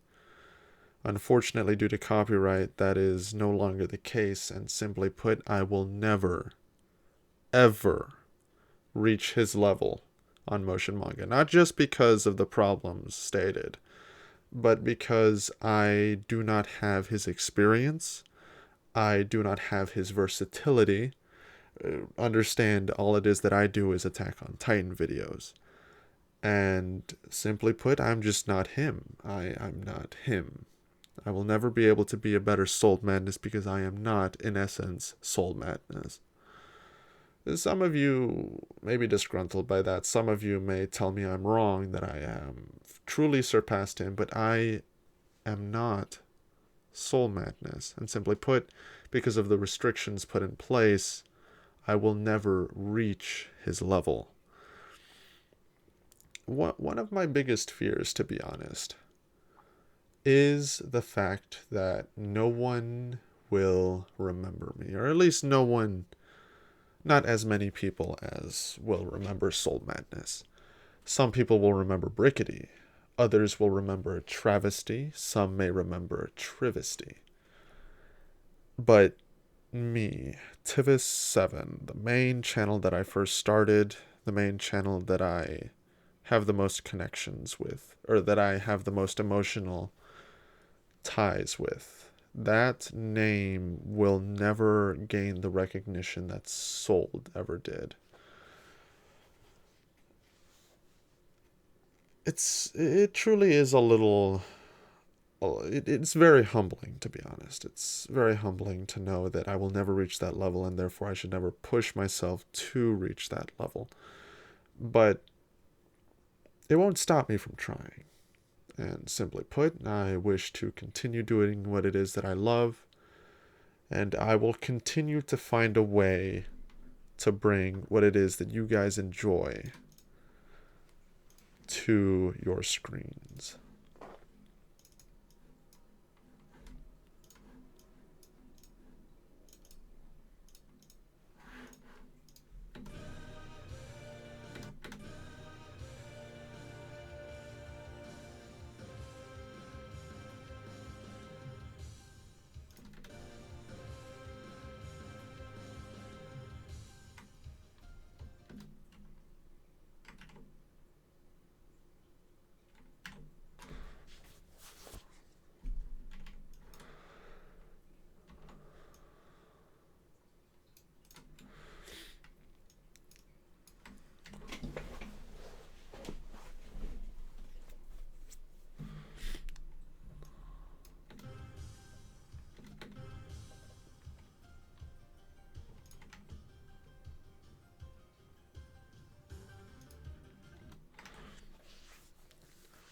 S1: Unfortunately, due to copyright, that is no longer the case, and simply put, I will never, ever reach his level on motion manga. Not just because of the problems stated, but because I do not have his experience, I do not have his versatility. Understand, all it is that I do is Attack on Titan videos. And simply put, I'm just not him. I'm not him. I will never be able to be a better Soul Madness because I am not, in essence, Soul Madness. Some of you may be disgruntled by that. Some of you may tell me I'm wrong, that I am truly surpassed him, but I am not Soul Madness. And simply put, because of the restrictions put in place, I will never reach his level. One of my biggest fears, to be honest, is the fact that no one will remember me, or at least no one, not as many people as will remember Soul Madness. Some people will remember Brickety, others will remember Travesty, some may remember Trivesty. But me, Tivis7, the main channel that I first started, the main channel that I have the most connections with, or that I have the most emotional ties with, that name will never gain the recognition that Sold ever did. It truly is a little, it's very humbling, to be honest. It's very humbling to know that I will never reach that level, and therefore I should never push myself to reach that level. But it won't stop me from trying. And simply put, I wish to continue doing what it is that I love, and I will continue to find a way to bring what it is that you guys enjoy to your screens.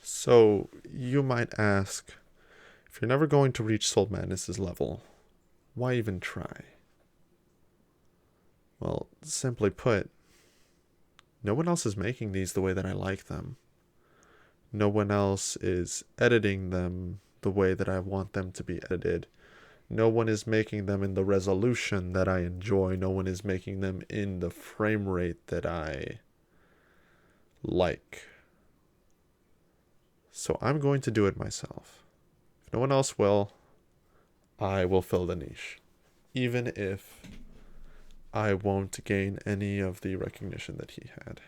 S1: So, you might ask, if you're never going to reach Soul Madness's level, why even try? Well, simply put, no one else is making these the way that I like them. No one else is editing them the way that I want them to be edited. No one is making them in the resolution that I enjoy. No one is making them in the frame rate that I like. So I'm going to do it myself. If no one else will, I will fill the niche. Even if I won't gain any of the recognition that he had.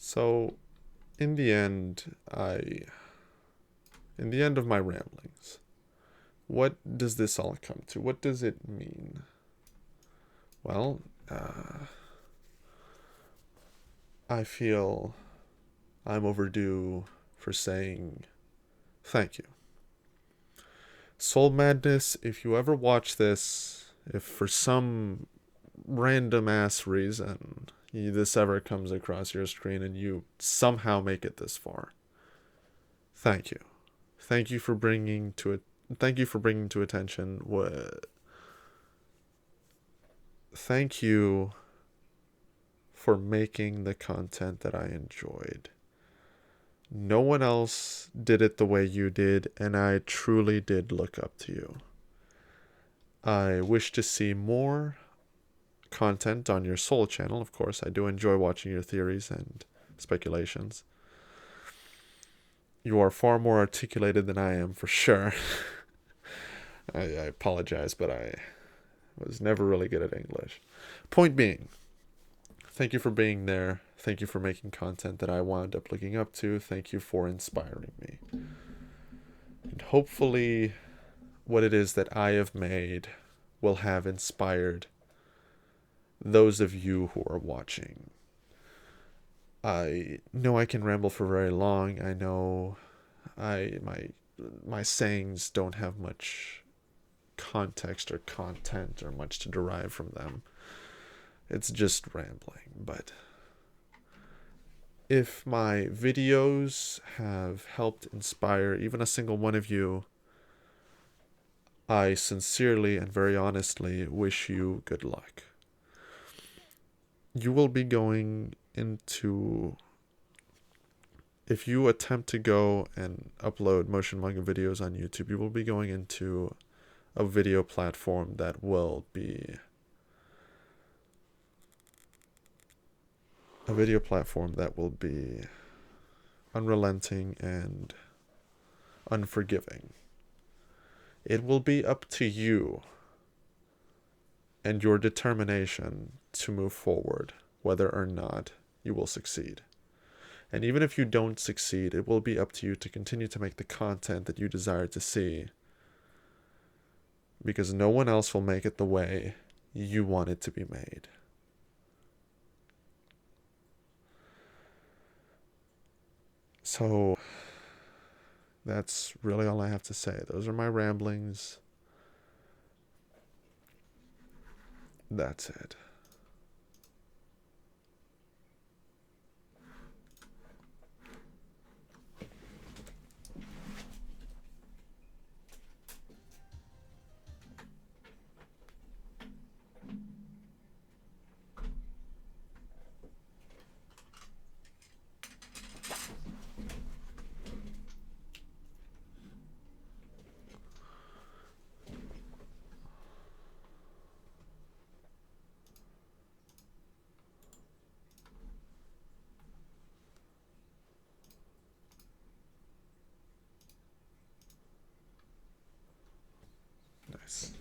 S1: So, in the end of my ramblings, what does this all come to? What does it mean? Well, I feel I'm overdue for saying thank you. Soul Madness, if you ever watch this, if for some random ass reason this ever comes across your screen and you somehow make it this far, thank you. Thank you for bringing to attention what. Thank you for making the content that I enjoyed. No one else did it the way you did, and I truly did look up to you. I wish to see more content on your Soul channel, of course. I do enjoy watching your theories and speculations. You are far more articulated than I am, for sure. I apologize, but I was never really good at English. Point being, thank you for being there. Thank you for making content that I wound up looking up to. Thank you for inspiring me. And hopefully, what it is that I have made will have inspired those of you who are watching. I know I can ramble for very long. I know my sayings don't have much context or content or much to derive from them. It's just rambling, but if my videos have helped inspire even a single one of you, I sincerely and very honestly wish you good luck. You will be going into, if you attempt to go and upload motion manga videos on YouTube, you will be going into a video platform that will be unrelenting and unforgiving. It will be up to you and your determination to move forward, whether or not you will succeed. And even if you don't succeed, it will be up to you to continue to make the content that you desire to see, because no one else will make it the way you want it to be made. So that's really all I have to say. Those are my ramblings. That's it. Nice.